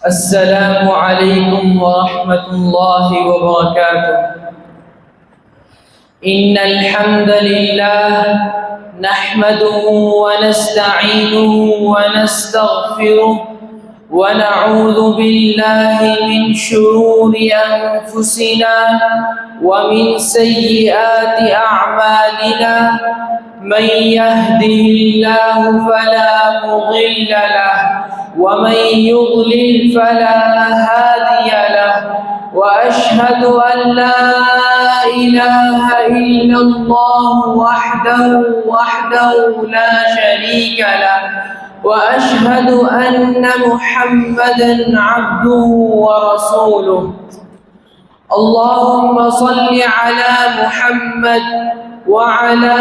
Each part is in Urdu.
السلام عليكم ورحمة الله وبركاته. إن الحمد لله نحمده ونستعينه ونستغفره ونعوذ بالله من شرور أنفسنا ومن سيئات أعمالنا. من يهده الله فلا مضل له ومن يضلل فلا هادي له، وأشهد أن لا إله إلا الله وحده لا شريك له، وأشهد أن محمدا عبده ورسوله. اللهم صل على محمد وعلى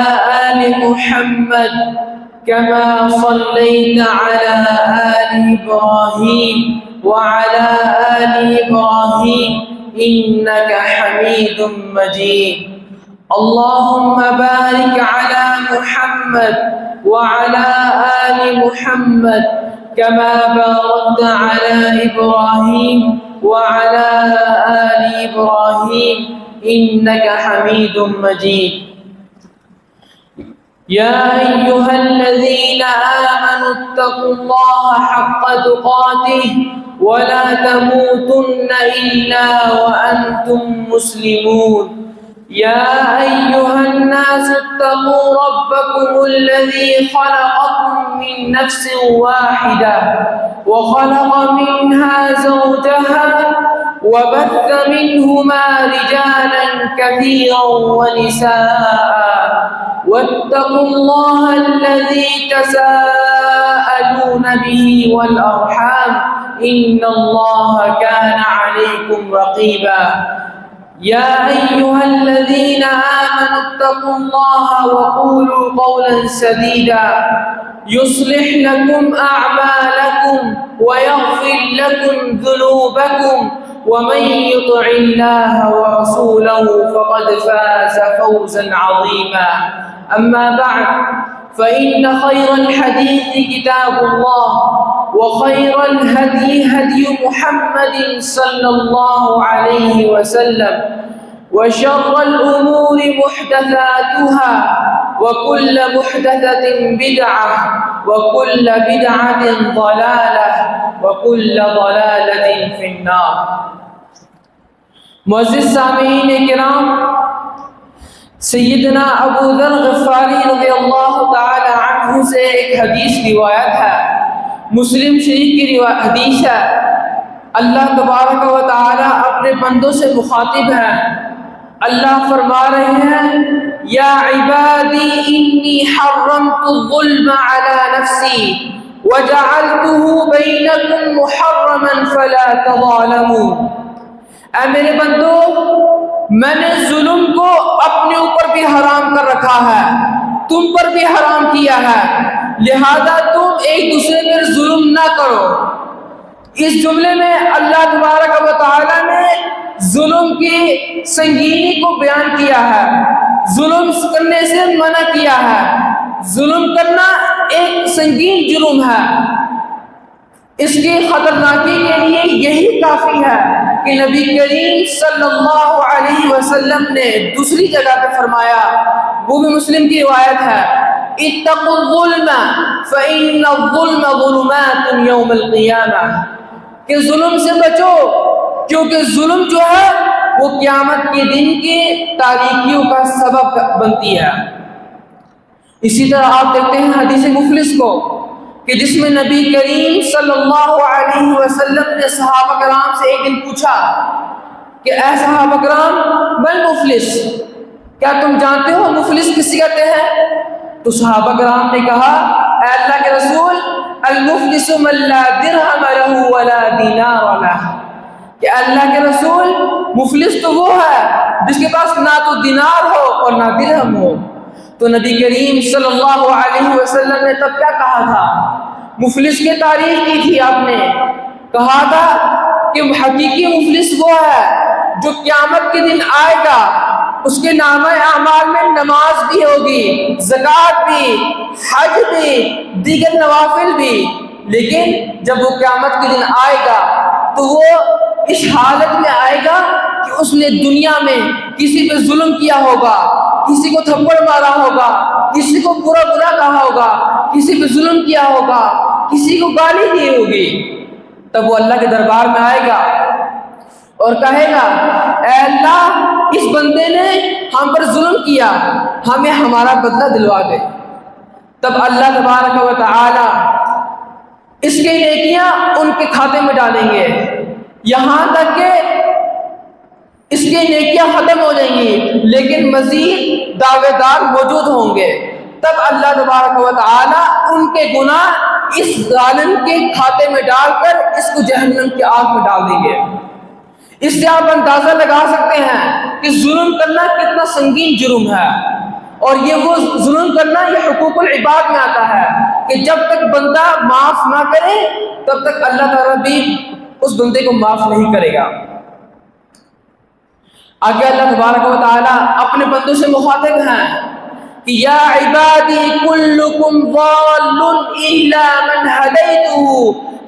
آل محمد كما صليت على آل إبراهيم وعلى آل إبراهيم إنك حميد مجيد. اللهم بارك على محمد وعلى آل محمد كما باركت على إبراهيم وعلى آل إبراهيم إنك حميد مجيد. يا أيها الذين آمنوا اتقوا الله حق تقاته ولا تموتن إلا وأنتم مسلمون. يا أيها الناس اتقوا ربكم الذي خلقكم من نفس واحدة وخلق منها زوجها وبث منهما رجالا كثيرا ونساء. واتقوا الله الذي تساءلون به والأرحام إن الله كان عليكم رقيبا. يا أيها الذين آمنوا اتقوا الله وقولوا قولا سديدا يصلح لكم أعمالكم ويغفر لكم ذنوبكم، ومن يطع الله ورسوله فقد فاز فوزا عظيما. أما بعد فإن خير الحديث كتاب الله، وخير الهدي هدي محمد صلى الله عليه وسلم، وشر الأمور محدثاتها، وكل محدثة بدعة، وكل بدعة ضلالة، وكل ضلالة في النار. معزز سامعین کرام، سیدنا ابو ذر غفاری رضی اللہ تعالی عنہ سے ایک حدیث روایت ہے، مسلم شریف کی حدیث ہے۔ اللہ تبارک و تعالی اپنے بندوں سے مخاطب ہیں۔ اللہ فرما رہے ہیں، یا عبادی انی حرمت الظلم علی نفسی وجعلته بینکم محرما فلا تظالموا۔ اے میرے بندو، میں نے ظلم کو اپنے اوپر بھی حرام کر رکھا ہے، تم پر بھی حرام کیا ہے، لہذا تم ایک دوسرے پر ظلم نہ کرو۔ اس جملے میں اللہ تبارک و تعالی نے ظلم کی سنگینی کو بیان کیا ہے، ظلم کرنے سے منع کیا ہے۔ ظلم کرنا ایک سنگین جرم ہے، اس کی خطرناکی کے لیے یہی کافی ہے کہ نبی کریم صلی اللہ علیہ وسلم نے دوسری جگہ پہ فرمایا، وہ بھی مسلم کی روایت ہے، اتقوا الظلم فإن الظلم ظلمات یوم القیامہ، کہ ظلم سے بچو کیونکہ ظلم جو ہے وہ قیامت کے دن کی تاریکیوں کا سبب بنتی ہے۔ اسی طرح آپ دیکھتے ہیں حدیث مفلس کو، کہ جس میں نبی کریم صلی اللہ علیہ وسلم نے صحابہ کرام سے ایک دن پوچھا کہ اے صحابہ کرام، من مفلس، کیا تم جانتے ہو مفلس کسی کہتے ہیں؟ تو صحابہ کرام نے کہا، اے اللہ کے رسول، المفلس من لا درہم لہ ولا دینار لہ، کہ اللہ کے رسول مفلس تو وہ ہے جس کے پاس نہ تو دینار ہو اور نہ درہم ہو۔ تو نبی کریم صلی اللہ علیہ وسلم نے تب کیا کہا تھا؟ مفلس کی تعریف کی تھی، آپ نے کہا تھا کہ حقیقی مفلس وہ ہے جو قیامت کے دن آئے گا، اس کے نامہ اعمال میں نماز بھی ہوگی، زکوٰۃ بھی، حج بھی، دیگر نوافل بھی، لیکن جب وہ قیامت کے دن آئے گا تو وہ اس حالت میں آئے گا کہ اس نے دنیا میں کسی پہ ظلم کیا ہوگا، کسی کو تھپڑ مارا ہوگا، کسی کو برا کہا ہوگا، کسی پہ ظلم کیا ہوگا، کسی کو گالی دی ہوگی، تب وہ اللہ کے دربار میں آئے گا اور کہے گا اے اللہ اس بندے نے ہم پر ظلم کیا، ہمیں ہمارا بدلہ دلوا دے۔ تب اللہ تبارک و تعالی اس کی نیکیاں ان کے کھاتے میں ڈالیں گے، یہاں تک کہ اس کی نیکیاں ختم ہو جائیں گی، لیکن مزید دعوے دار موجود ہوں گے۔ تب اللہ تبارک و تعالی ان کے گناہ اس ظالم کے کھاتے میں ڈال کر اس کو جہنم کی آگ میں ڈال دیں گے۔ اس سے آپ اندازہ لگا سکتے ہیں کہ ظلم کرنا کتنا سنگین جرم ہے، اور یہ وہ ظلم کرنا یہ حقوق العباد میں آتا ہے کہ جب تک بندہ معاف نہ کرے تب تک اللہ تعالیٰ بھی اس بندے کو معاف نہیں کرے گا۔ آگے اللہ تبارک و تعالیٰ اپنے بندوں سے مخاطب ہیں کہ یا عبادی کلکم ضال الا من ہدیتہ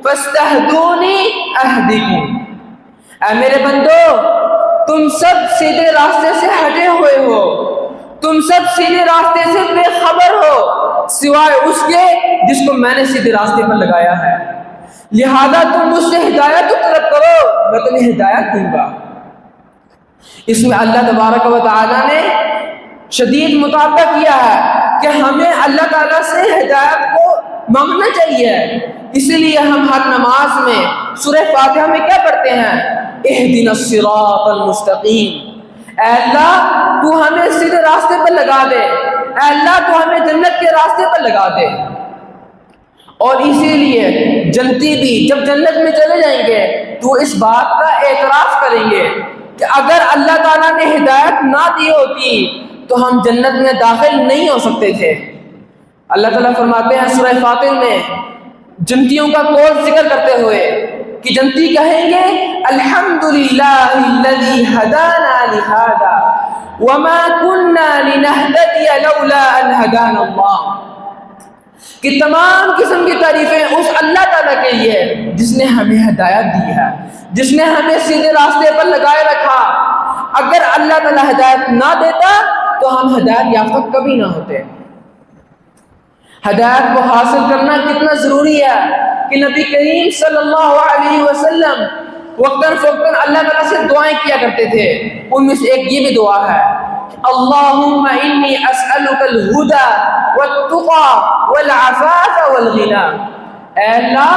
فاستہدونی اہدکم۔ اے میرے بندو، تم سب سیدھے راستے سے ہٹے ہوئے ہو، تم سب سیدھے راستے سے بے خبر ہو سوائے اس کے جس کو میں نے سیدھے راستے پر لگایا ہے، لہذا تم مجھ سے ہدایت طلب کرو، میں تمہیں ہدایت دوں گا۔ اس میں اللہ تبارک و تعالیٰ نے شدید مطالبہ کیا ہے کہ ہمیں اللہ تعالیٰ سے ہدایت کو مانگنا چاہیے۔ اسی لیے ہم ہر نماز میں سورہ فاتحہ میں کیا پڑھتے ہیں؟ اہدنا الصراط المستقیم۔ اے اللہ تو ہمیں سیدھے راستے پر لگا دے، اے اللہ تو ہمیں جنت کے راستے پر لگا دے۔ اور اسی لیے جنتی بھی جب جنت میں چلے جائیں گے تو اس بات کا اعتراف کریں گے کہ اگر اللہ تعالیٰ نے ہدایت نہ دی ہوتی تو ہم جنت میں داخل نہیں ہو سکتے تھے۔ اللہ تعالیٰ فرماتے ہیں سورہ فاتر میں جنتیوں کا قول ذکر کرتے ہوئے کہ جنتی کہیں گے الحمدللہ الذی ہدانا لہذا وما كنا لنہتدی لولا ان ہدانا اللہ، کہ تمام قسم کی تعریفیں اس اللہ تعالیٰ کے لیے جس نے ہمیں ہدایت دی ہے، جس نے ہمیں سیدھے راستے پر لگائے رکھا۔ اگر اللہ تعالیٰ ہدایت نہ دیتا تو ہم ہدایت یافتہ کبھی نہ ہوتے۔ ہدایت کو حاصل کرنا کتنا ضروری ہے کہ نبی کریم صلی اللہ علیہ وسلم وقتاً فوقتاً اللہ تعالیٰ سے دعائیں کیا کرتے تھے۔ ان میں سے ایک یہ بھی دعا ہے اللہم انی اسألک الہدی والتقی والعفاف والغنی۔ اے اللہ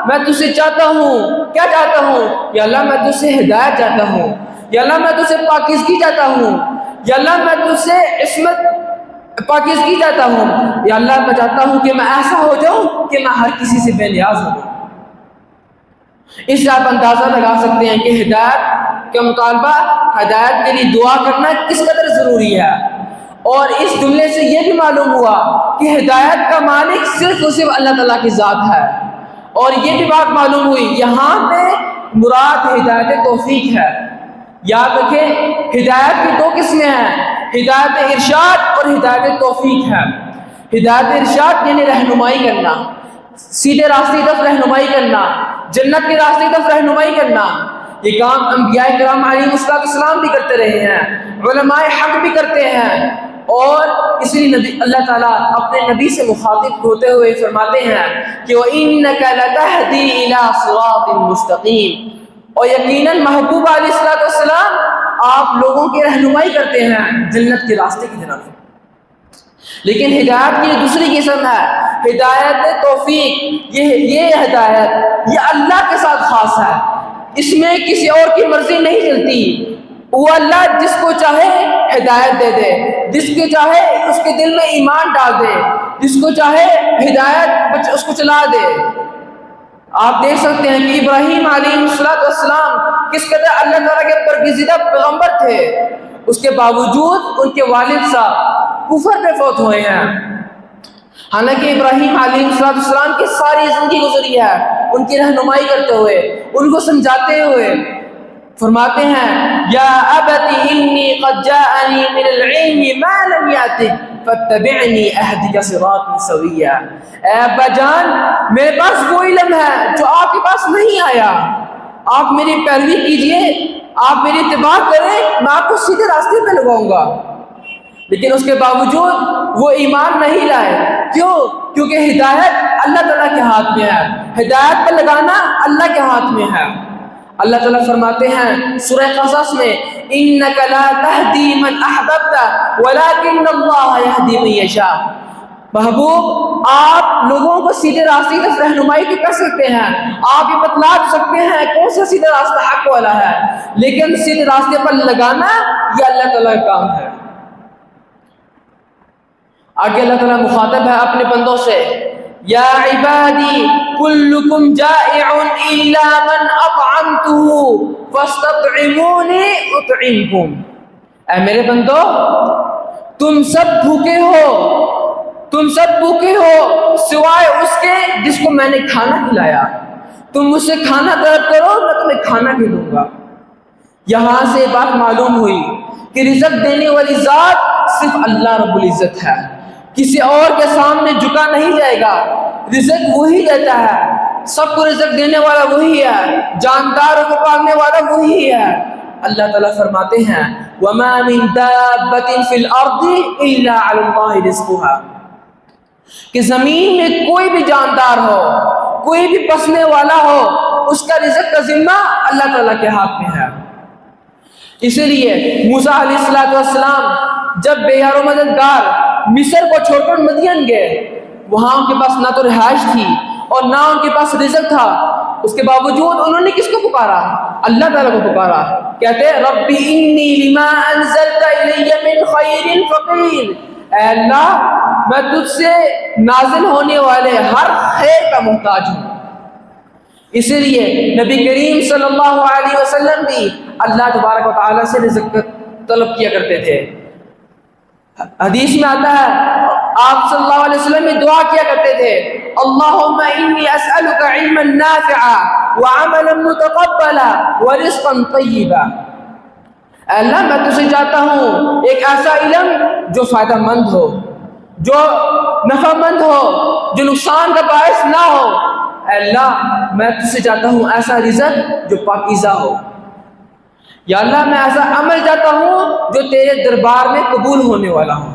میں تجھ سے چاہتا ہوں، کیا چاہتا ہوں؟ یا اللہ میں تجھ سے ہدایت چاہتا ہوں، یا اللہ میں تجھ سے پاکیزگی چاہتا ہوں، یا اللہ میں تجھ سے عصمت پاکیزگی چاہتا ہوں، یا اللہ میں چاہتا ہوں کہ میں ایسا ہو جاؤں کہ میں ہر کسی سے بے نیاز ہو جاؤں۔ اس سے آپ اندازہ لگا سکتے ہیں کہ ہدایت کا مطالبہ، ہدایت کے لیے دعا کرنا کس قدر ضروری ہے۔ اور اس جملے سے یہ بھی معلوم ہوا کہ ہدایت کا مالک صرف اور صرف اللہ تعالیٰ کی ذات ہے۔ اور یہ بھی بات معلوم ہوئی یہاں پہ مراد ہدایت توفیق ہے۔ یاد رکھیں ہدایت کی دو قسمیں ہیں، ہدایت ارشاد اور ہدایت توفیق ہے۔ ہدایت ارشاد یعنی رہنمائی کرنا، سیدھے راستے کی طرف رہنمائی کرنا، جنت کے راستے کی طرف رہنمائی کرنا۔ یہ کام انبیاء کرام علیہ السلام بھی کرتے رہے ہیں، علماء حق بھی کرتے ہیں، اور اس لیے اللہ تعالیٰ اپنے نبی سے مخاطب ہوتے ہوئے فرماتے ہیں کہ وَإِنَّكَ لَتَهْدِي إِلَىٰ صِرَاطٍ مُسْتَقِيمٍ، اور یقیناً محبوب علیہ السلام آپ لوگوں کی رہنمائی کرتے ہیں جنت کے راستے کی طرف۔ لیکن ہدایت کی دوسری قسم ہے ہدایت توفیق۔ یہ ہدایت یہ اللہ کے ساتھ خاص ہے، اس میں کسی اور کی مرضی نہیں چلتی۔ وہ اللہ جس کو چاہے ہدایت دے دے، جس کے چاہے اس کے دل میں ایمان ڈال دے، جس کو چاہے ہدایت اس کو چلا دے۔ آپ دیکھ سکتے ہیں کہ ابراہیم علیہ السلام کس قدر اللہ تعالیٰ کے برگزیدہ پیغمبر تھے، اس کے باوجود ان کے والد صاحب کفر پہ فوت ہوئے ہیں۔ حالانکہ ابراہیم علیہ السلام کی ساری زندگی گزری ہے ان کی رہنمائی کرتے ہوئے، ان کو سمجھاتے ہوئے۔ فرماتے ہیں یا ابت انی قد جاءنی من العلم ما لم یاتک فاتبعنی اہدک صراطا سویا۔ اے ابا جان، میرے پاس وہ علم ہے جو آپ کے پاس نہیں آیا، آپ میری پیروی کیجئے، آپ میری اتباع کریں، میں آپ کو سیدھے راستے پہ لگاؤں گا۔ لیکن اس کے باوجود وہ ایمان نہیں لائے۔ کیوں؟ کیونکہ ہدایت اللہ تعالیٰ کے ہاتھ میں ہے، ہدایت پہ لگانا اللہ کے ہاتھ میں ہے۔ اللہ تعالیٰ فرماتے ہیں سورہ قصص میں إِنَّكَ لَا تَهْدِي مَنْ أَحْبَبْتَ وَلَكِنَّ اللَّهَ يَهْدِي مَن يَشَاءُ۔ محبوب، آپ لوگوں کو سیدھے راستے کی طرف رہنمائی تو کر سکتے ہیں، آپ یہ بتلا سکتے ہیں کون سا سیدھا راستہ حق والا ہے، لیکن سیدھے راستے پر لگانا یہ اللہ تعالیٰ کا کام ہے۔ آگے اللہ تعالیٰ مخاطب ہے اپنے بندوں سے، یا عبادی کلکم جائع الا من اطعمتہ فاستطعمونی اطعمکم۔ اے میرے بندو، تم سب بھوکے ہو، تم سب بھوکے ہو سوائے اس کے جس کو میں نے کھانا کھلایا۔ تم مجھ سے کھانا طلب کرو، میں تمہیں کھانا کھلاؤں گا۔ یہاں سے بات معلوم ہوئی کہ رزق دینے والی ذات صرف اللہ رب العزت ہے، کسی اور کے سامنے جھکا نہیں جائے گا۔ رزق وہی دیتا ہے، سب کو رزق دینے والا وہی ہے، جانداروں کو پالنے والا وہی ہے۔ اللہ تعالیٰ فرماتے ہیں وَمَا مِن دَابَّةٍ فِي الْأَرْضِ إِلَّا عَلَى اللَّهِ رِزْقُهَا، کہ زمین میں کوئی بھی جاندار ہو، کوئی بھی بسنے والا ہو، اس کا رزق کا ذمہ اللہ تعالیٰ کے ہاتھ میں ہے۔ اسی لیے موسیٰ علیہ السلام جب بے یار و مددگار مصر کو چھوڑ کر مدین گئے، وہاں ان کے پاس نہ تو رہائش تھی اور نہ ان کے پاس رزق تھا، اس کے باوجود انہوں نے کس کو پکارا؟ اللہ تعالیٰ کو پکارا۔ کہتے ہیں ربی انی لما انزلت الی من خیر فقیر، اے اللہ میں تجھ سے نازل ہونے والے ہر خیر کا محتاج ہوں۔ اسی لیے نبی کریم صلی اللہ علیہ وسلم بھی اللہ تبارک و تعالیٰ سے رزق طلب کیا کرتے تھے۔ حدیث میں آتا ہے آپ صلی اللہ علیہ وسلم میں دعا کیا کرتے تھے اللہم انی اسألک علما نافعا وعملا متقبلا ورزقا طیبا، اے اللہ میں تجھ سے چاہتا ہوں ایک ایسا علم جو فائدہ مند ہو، جو نفع مند ہو، جو نقصان کا باعث نہ ہو۔ اے اللہ میں تجھ سے چاہتا ہوں ایسا رزق جو پاکیزہ ہو، یا اللہ میں ایسا عمل چاہتا ہوں جو تیرے دربار میں قبول ہونے والا ہو۔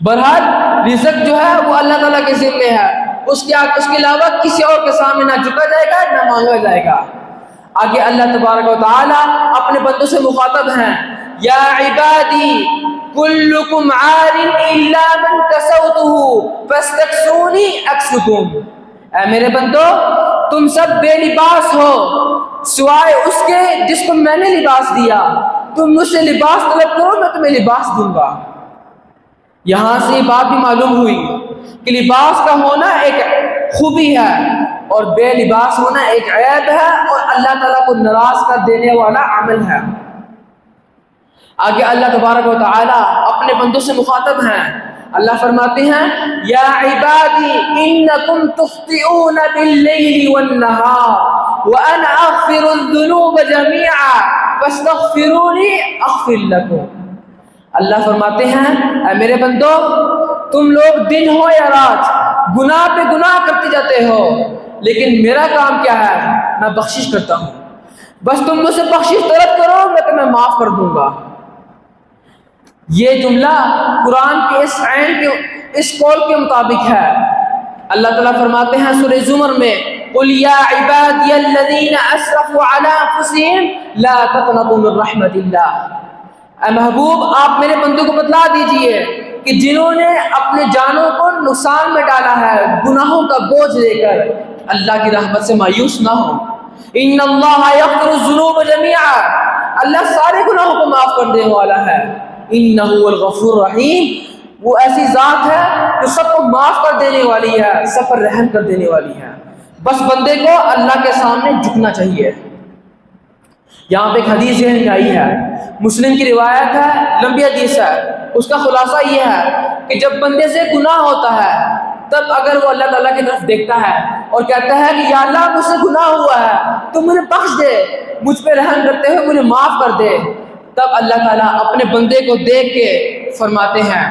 بہرحال رزق جو ہے وہ اللہ تعالیٰ کے ذمے ہے، اس کے علاوہ کسی اور کے سامنے نہ جھکا جائے گا نہ مانگا جائے گا۔ آگے اللہ تبارک و تعالیٰ اپنے بندوں سے مخاطب ہیں یا عبادی کلکم عار الا من کسوتہ فاستکسونی اکسکم، اے میرے بندو تم سب بے لباس ہو سوائے اس کے جس کو میں نے لباس دیا، تم مجھ سے لباس طلب کرو میں تمہیں لباس دوں گا۔ یہاں سے بات بھی معلوم ہوئی کہ لباس کا ہونا ایک خوبی ہے اور بے لباس ہونا ایک عیب ہے اور اللہ تعالیٰ کو ناراض کر دینے والا عمل ہے۔ آگے اللہ تبارک و تعالیٰ اپنے بندوں سے مخاطب ہیں، اللہ فرماتے ہیں یا عبادی انکم تخطئون باللیل والنہار وانا اغفر الذنوب جميعا فاستغفرونی اغفر لکم۔ اللہ فرماتے ہیں اے میرے بندو تم لوگ دن ہو یا رات گناہ پہ گناہ کرتے جاتے ہو، لیکن میرا کام کیا ہے؟ میں بخشش کرتا ہوں، بس تم مجھ سے بخشش طلب کرو میں تمہیں معاف کر دوں گا۔ یہ جملہ قرآن کے اس قول کے مطابق ہے۔ اللہ تعالیٰ فرماتے ہیں سورہ زمر میں قل یا عبادی الذین اسرفوا علی انفسہم لا تقنطوا من رحمت اللہ، اے محبوب آپ میرے بندوں کو بتلا دیجئے کہ جنہوں نے اپنے جانوں کو نقصان میں ڈالا ہے گناہوں کا بوجھ لے کر، اللہ کی رحمت سے مایوس نہ ہو۔ ان اللہ یغفر الذنوب جميعا، اللہ سارے گناہوں کو معاف کر دینے والا ہے۔ انہ هو الغفور الرحیم، وہ ایسی ذات ہے جو سب کو معاف کر دینے والی ہے، سب پر رحم کر دینے والی ہے۔ بس بندے کو اللہ کے سامنے جھکنا چاہیے۔ یہاں پہ ایک حدیث ذہن میں آئی ہے، مسلم کی روایت ہے، لمبی حدیث ہے، اس کا خلاصہ یہ ہے کہ جب بندے سے گناہ ہوتا ہے تب اگر وہ اللہ تعالیٰ کی طرف دیکھتا ہے اور کہتا ہے کہ یا اللہ مجھ سے گناہ ہوا ہے تو مجھے بخش دے، مجھ پہ رحم کرتے ہوئے مجھے معاف کر دے، تب اللہ تعالیٰ اپنے بندے کو دیکھ کے فرماتے ہیں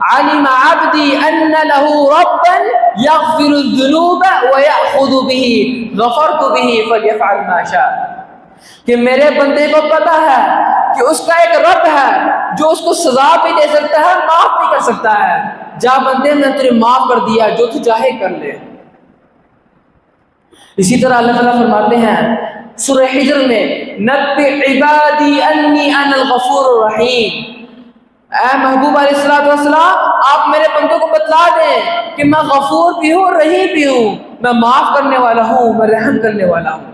علم عبدی ان له ربا یغفر الذنوب ویأخذ به غفرت به فلیفعل ما شاء، کہ میرے بندے کو پتا ہے کہ اس کا ایک رب ہے جو اس کو سزا بھی دے سکتا ہے، معاف بھی کر سکتا ہے، جا بندے میں نے تجھے معاف کر دیا، جو تو چاہے کر لے۔ اسی طرح اللہ تعالیٰ فرماتے ہیں سورہ حجر میں، نبئ عبادی انی انا الغفور الرحیم، اے محبوب علیہ السلام آپ میرے بندوں کو بتلا دیں کہ میں غفور بھی ہوں، رحیم بھی ہوں، میں معاف کرنے والا ہوں، میں رحم کرنے والا ہوں۔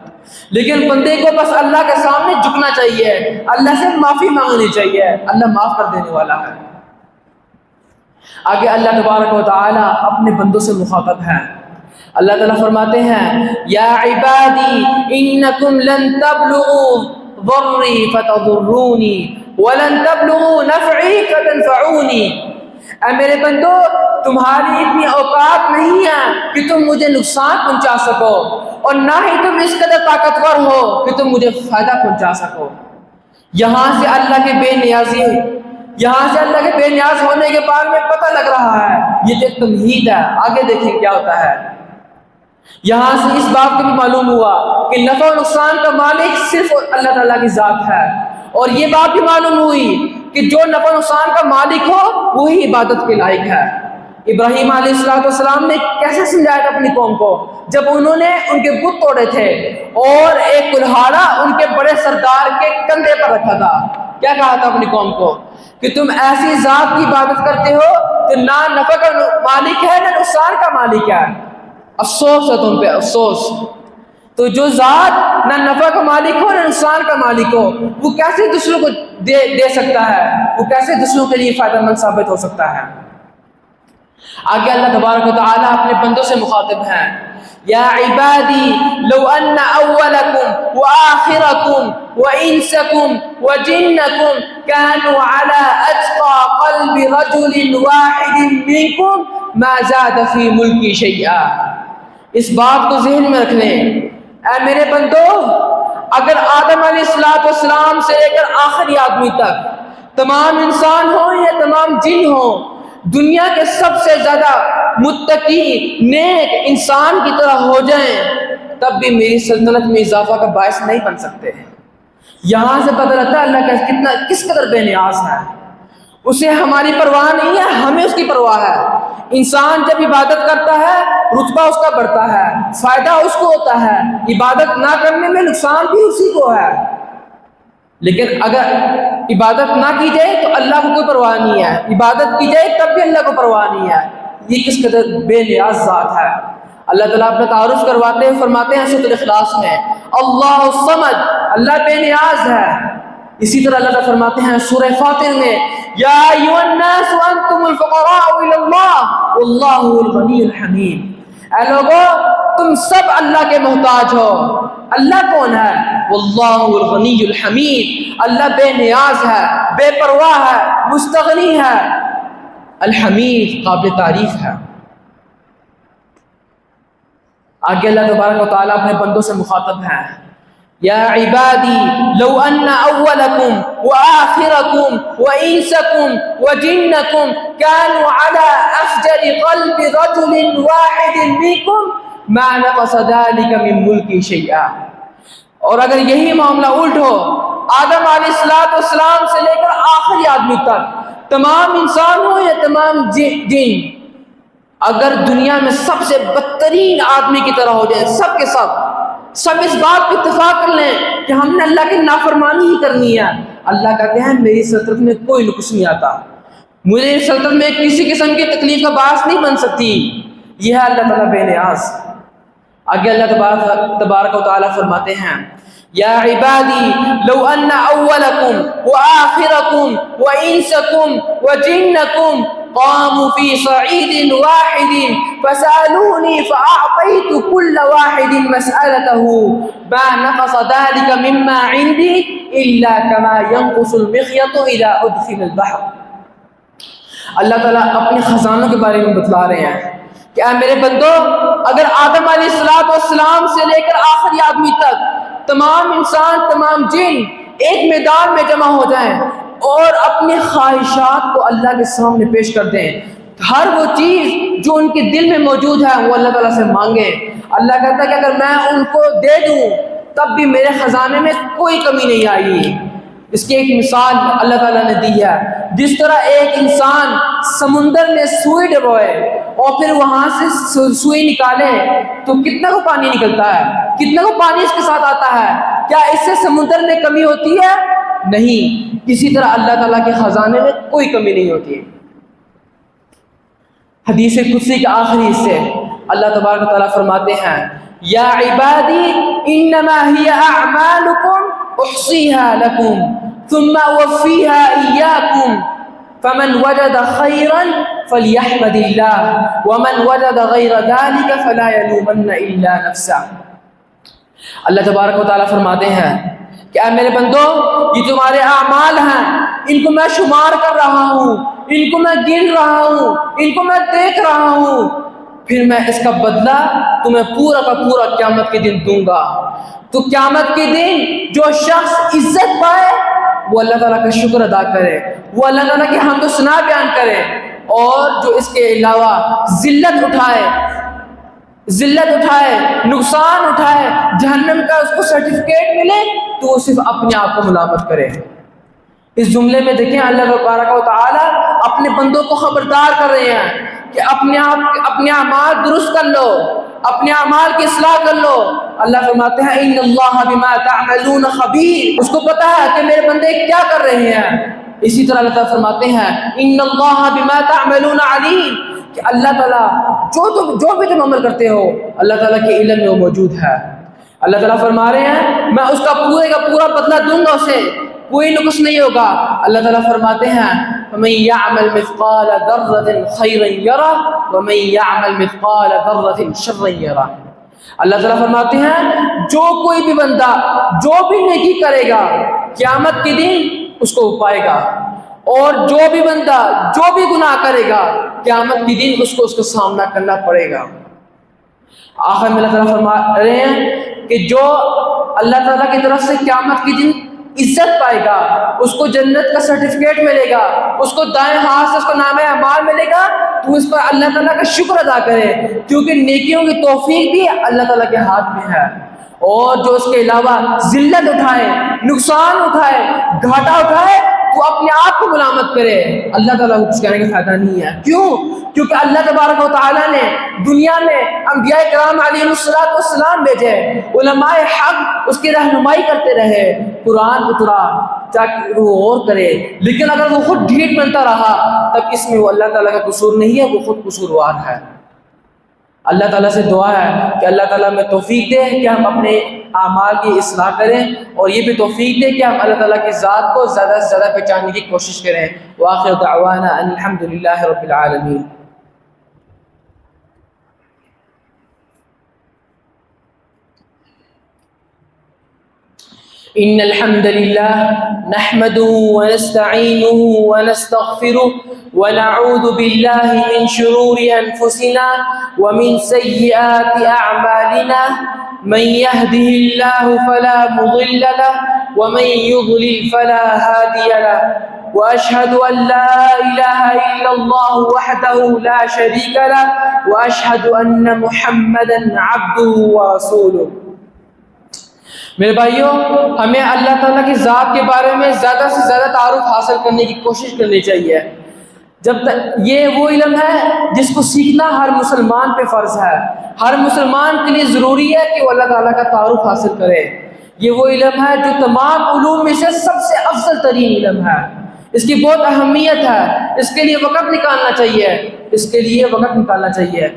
لیکن بندے کو بس اللہ کے سامنے جھکنا چاہیے، اللہ سے معافی مانگنی چاہیے، اللہ معاف کر دینے والا ہے۔ آگے اللہ تبارک و تعالی اپنے بندوں سے مخاطب ہے، اللہ تعالیٰ فرماتے ہیں یا عبادی انکم لن تبلغوا ضری فتضرونی ولن تبلغوا نفعی فتنفعونی، اے میرے بندو تمہاری اتنی اوقات نہیں ہے کہ تم مجھے نقصان پہنچا سکو، اور نہ ہی تم اس قدر طاقتور ہو کہ تم مجھے فائدہ پہنچا سکو۔ یہاں سے اللہ کے بے نیازی، یہاں سے اللہ کے بے نیاز ہونے کے بارے میں پتہ لگ رہا ہے، یہ ایک تمہید ہے۔ آگے دیکھیں کیا ہوتا ہے۔ یہاں سے اس بات کو بھی معلوم ہوا کہ نفع و نقصان کا مالک صرف اللہ تعالیٰ کی ذات ہے، اور یہ بات بھی معلوم ہوئی کہ جو نفع و نقصان کا مالک ہو وہی عبادت کے لائق ہے۔ ابراہیم علیہ السلام نے کیسے سمجھایا تھا اپنی قوم کو جب انہوں نے ان کے بت توڑے تھے اور ایک کلہاڑا ان کے بڑے سردار کے کندھے پر رکھا تھا؟ کیا کہا تھا اپنی قوم کو کہ تم ایسی ذات کی عبادت کرتے ہو کہ نہ نفع کا مالک ہے نہ نقصان کا مالک ہے، افسوس ہے تم پہ، افسوس۔ تو جو ذات نہ نفع کا مالک ہو نہ نقصان کا مالک ہو، وہ کیسے دوسروں کو دے سکتا ہے، وہ کیسے دوسروں کے لیے فائدہ مند ثابت ہو سکتا ہے؟ آگے اللہ تبارک و تعالی اپنے بندوں سے مخاطب ہیں، یا عبادی لو ان اولکم وآخرکم وانسکم وجنکم كانوا على اتقى قلب رجل واحد منکم ما زاد فی ملکی شیئا۔ اس بات کو ذہن میں رکھ لیں، اے میرے بندو، اگر آدم علیہ السلام سے لے کر آخری آدمی تک تمام انسان ہوں یا تمام جن ہوں، دنیا کے سب سے زیادہ متقی نیک انسان کی طرح ہو جائیں، تب بھی میری سلطنت میں اضافہ کا باعث نہیں بن سکتے۔ یہاں سے پتہ لگتا ہے اللہ کس قدر بے نیاز ہے، اسے ہماری پرواہ نہیں ہے، ہمیں اس کی پرواہ ہے۔ انسان جب عبادت کرتا ہے رتبہ اس کا بڑھتا ہے، فائدہ اس کو ہوتا ہے، عبادت نہ کرنے میں نقصان بھی اسی کو ہے۔ لیکن اگر عبادت نہ کی جائے تو اللہ کو کوئی پرواہ نہیں ہے، عبادت کی جائے تب بھی اللہ کو پرواہ نہیں ہے۔ یہ کس قدر بے نیاز ذات ہے۔ اللہ تعالیٰ اپنا تعارف کرواتے ہیں، فرماتے ہیں سورۃ الاخلاص میں، اللہ الصمد، اللہ بے نیاز ہے۔ اسی طرح اللہ تعالیٰ فرماتے ہیں سورہ فاطر میں، یا ایھا الناس انتم الفقراء الی اللہ واللہ الغنی الحمید، اے لوگو تم سب اللہ کے محتاج ہو۔ اللہ کون ہے؟ واللہ الغنی الحمید، اللہ بے نیاز ہے، بے پرواہ ہے، مستغنی ہے، الحمید، قابل تعریف ہے۔ آگے اللہ تبارک و تعالیٰ اپنے بندوں سے مخاطب ہے، یا عبادی لو ان اولکم وآخرکم وانسکم وجنکم كانوا على افجر قلب رجل واحد منکم ما نقص ذلك من ملکی شیئا۔ اور اگر یہی معاملہ الٹ ہو، آدم علیہ السلام سے لے کر آخری آدمی تک تمام انسان ہو یا تمام جن، اگر دنیا میں سب سے بدترین آدمی کی طرح ہو جائے، سب کے سب اس بات پہ اتفاق کر لیں کہ ہم نے اللہ کی نافرمانی ہی کرنی ہے، اللہ کہتے ہیں میری سلطنت میں کوئی نقص نہیں آتا، مجھے اس سلطنت میں کسی قسم کی تکلیف کا باعث نہیں بن سکتی۔ یہ ہے اللہ تعالیٰ بے نیاز۔ آگے اللہ تبارک و تعالیٰ فرماتے ہیں، یا عبادی لو ان اولکم وآخرکم وانسکم وجنکم قاموا في صعيد واحد فسألوني فأعطيت كل واحد مسألته ما نقص ذلك مما عندي إلا كما ينقص المخيط إذا أدخل البحر۔ اللہ تعالیٰ اپنے خزانوں کے بارے میں بتلا رہے ہیں کہ اے میرے بندو، اگر آدم علیہ السلام سے لے کر آخری آدمی تک تمام انسان، تمام جن ایک میدان میں جمع ہو جائیں، اور اپنی خواہشات کو اللہ کے سامنے پیش کر دیں. ہر وہ چیز جو ان کے دل میں موجود ہے وہ اللہ تعالیٰ سے مانگیں. اللہ کہتا ہے کہ اگر میں ان کو دے دوں تب بھی میرے خزانے میں کوئی کمی نہیں آئے گی. اس کی ایک مثال اللہ تعالیٰ نے دی ہے. جس طرح ایک انسان سمندر میں سوئی ڈبوئے اور پھر وہاں سے سوئی نکالے تو کتنا کو پانی نکلتا ہے, کتنا کو پانی اس کے ساتھ آتا ہے. کیا اس سے سمندر میں کمی ہوتی ہے؟ نہیں. اسی طرح اللہ تعالیٰ کے خزانے میں کوئی کمی نہیں ہوتی ہے. حدیث قدسی کے آخری حصے اللہ تبارک و تعالیٰ فرماتے ہیں یا عبادی انما ہی اعمالکم احصیها لکم ثم اوفیها ایاکم فمن وجد خیرا فلیحمد اللہ ومن وجد غیر ذلك فلا یلومن الا نفسه. اللہ تبارک و تعالیٰ فرماتے ہیں کہ اے میرے بندو, یہ تمہارے اعمال ہیں, ان کو میں شمار کر رہا ہوں, ان کو میں گن رہا ہوں, ان کو میں دیکھ رہا ہوں, پھر میں اس کا بدلہ تمہیں پورا کا پورا قیامت کے دن دوں گا. تو قیامت کے دن جو شخص عزت پائے وہ اللہ تعالیٰ کا شکر ادا کرے, وہ اللہ تعالیٰ کی حمد و ثنا بیان کرے, اور جو اس کے علاوہ ذلت اٹھائے, نقصان اٹھائے, جہنم کا اس کو سرٹیفکیٹ ملے تو وہ صرف اپنے آپ کو ملامت کرے. اس جملے میں دیکھیں اللہ تبارک و تعالیٰ اپنے بندوں کو خبردار کر رہے ہیں کہ اپنے اعمال درست کر لو, اپنے اعمال کی اصلاح کر لو. اللہ فرماتے ہیں ان اللہ بما تعملون خبیر, اس کو پتہ ہے کہ میرے بندے کیا کر رہے ہیں. اسی طرح اللہ تعالیٰ فرماتے ہیں ان اللہ بما تعملون علیم, کہ اللہ تعالیٰ جو بھی تم عمل کرتے ہو اللہ تعالیٰ کے علم میں وہ موجود ہے. اللہ تعالیٰ فرما رہے ہیں میں اس کا پورے کا پورا بدلہ دوں گا, اسے کوئی نقص نہیں ہوگا. اللہ تعالیٰ فرماتے ہیں وَمَن يَعْمَلْ مِثْقَالَ ذَرَّةٍ خَيْرًا يَرَهُ وَمَن يَعْمَلْ مِثْقَالَ ذَرَّةٍ شَرًّا يَرَهُ. اللہ تعالیٰ فرماتے ہیں جو کوئی بھی بندہ جو بھی نیکی کرے گا قیامت کے دن اس کو پائے گا, اور جو بھی بندہ جو بھی گناہ کرے گا قیامت کے دن اس کو سامنا کرنا پڑے گا. آخر میں اللہ تعالیٰ فرما رہے ہیں کہ جو اللہ تعالیٰ کی طرف سے قیامت کے دن عزت پائے گا, اس کو جنت کا سرٹیفکیٹ ملے گا, اس کو دائیں ہاتھ سے اس کو نام اعمال ملے گا, تو اس پر اللہ تعالیٰ کا شکر ادا کرے, کیونکہ نیکیوں کی توفیق بھی اللہ تعالیٰ کے ہاتھ میں ہے. اور جو اس کے علاوہ ذلت اٹھائے, نقصان اٹھائے, گھاٹا اٹھائے تو اپنے آپ کو ملامت کرے, اللہ تعالیٰ کو کچھ کہنے کا فائدہ نہیں ہے. کیوں؟ کیونکہ اللہ تبارک و تعالیٰ نے دنیا میں انبیاء کرام علیہ السلام بھیجے, علماء حق اس کی رہنمائی کرتے رہے, قرآن اترا تاکہ وہ اور کرے, لیکن اگر وہ خود ڈھیٹ بنتا رہا تب اس میں وہ اللہ تعالیٰ کا قصور نہیں ہے, وہ خود قصوروار ہے. اللہ تعالیٰ سے دعا ہے کہ اللہ تعالیٰ میں توفیق دے کہ ہم اپنے اعمال کی اصلاح کریں, اور یہ بھی توفیق دے کہ ہم اللہ تعالیٰ کی ذات کو زیادہ سے زیادہ پہچاننے کی کوشش کریں. وآخر دعوانا ان الحمد للہ رب العالمین. إن الحمد لله نحمده ونستعينه ونستغفره ونعوذ بالله من شرور أنفسنا ومن سيئات أعمالنا, من يهده الله فلا مضل له ومن يضلل فلا هادي له, وأشهد أن لا إله إلا الله وحده لا شريك له وأشهد أن محمدا عبده ورسوله. میرے بھائیوں, ہمیں اللہ تعالیٰ کی ذات کے بارے میں زیادہ سے زیادہ تعارف حاصل کرنے کی کوشش کرنی چاہیے. جب تک یہ وہ علم ہے جس کو سیکھنا ہر مسلمان پہ فرض ہے, ہر مسلمان کے لیے ضروری ہے کہ وہ اللہ تعالیٰ کا تعارف حاصل کرے. یہ وہ علم ہے جو تمام علوم میں سے سب سے افضل ترین علم ہے, اس کی بہت اہمیت ہے, اس کے لیے وقت نکالنا چاہیے.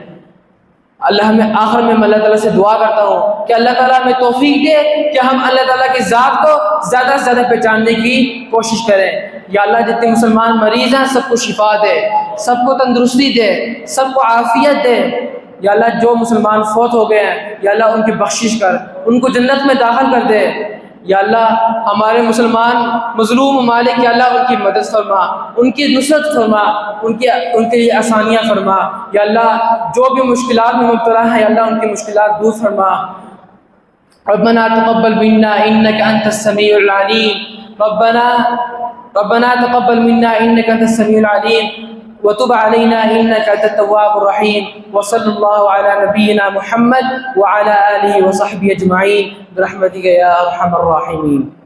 اللہ ہمیں آخر میں اللہ تعالیٰ سے دعا کرتا ہوں کہ اللہ تعالیٰ ہمیں توفیق دے کہ ہم اللہ تعالیٰ کی ذات کو زیادہ سے زیادہ پہچاننے کی کوشش کریں. یا اللہ جتنے مسلمان مریض ہیں سب کو شفا دے, سب کو تندرستی دے, سب کو عافیت دے. یا اللہ جو مسلمان فوت ہو گئے ہیں یا اللہ ان کی بخشش کر, ان کو جنت میں داخل کر دے. یا اللہ ہمارے مسلمان مظلوم ممالک یا اللہ ان کی مدد فرما, ان کی نصرت فرما, ان کے لیے آسانیاں فرما. یا اللہ جو بھی مشکلات میں مبتلا ہیں یا اللہ ان کی مشکلات دور فرما. ربنا تقبل منا انك انت السميع العليم ربنا تقبل منا إنك أنت السميع العليم وتب علينا إنك أنت التواب الرحيم وصلى الله على نبينا محمد وعلى آله وصحبه أجمعين برحمتك يا أرحم الراحمين.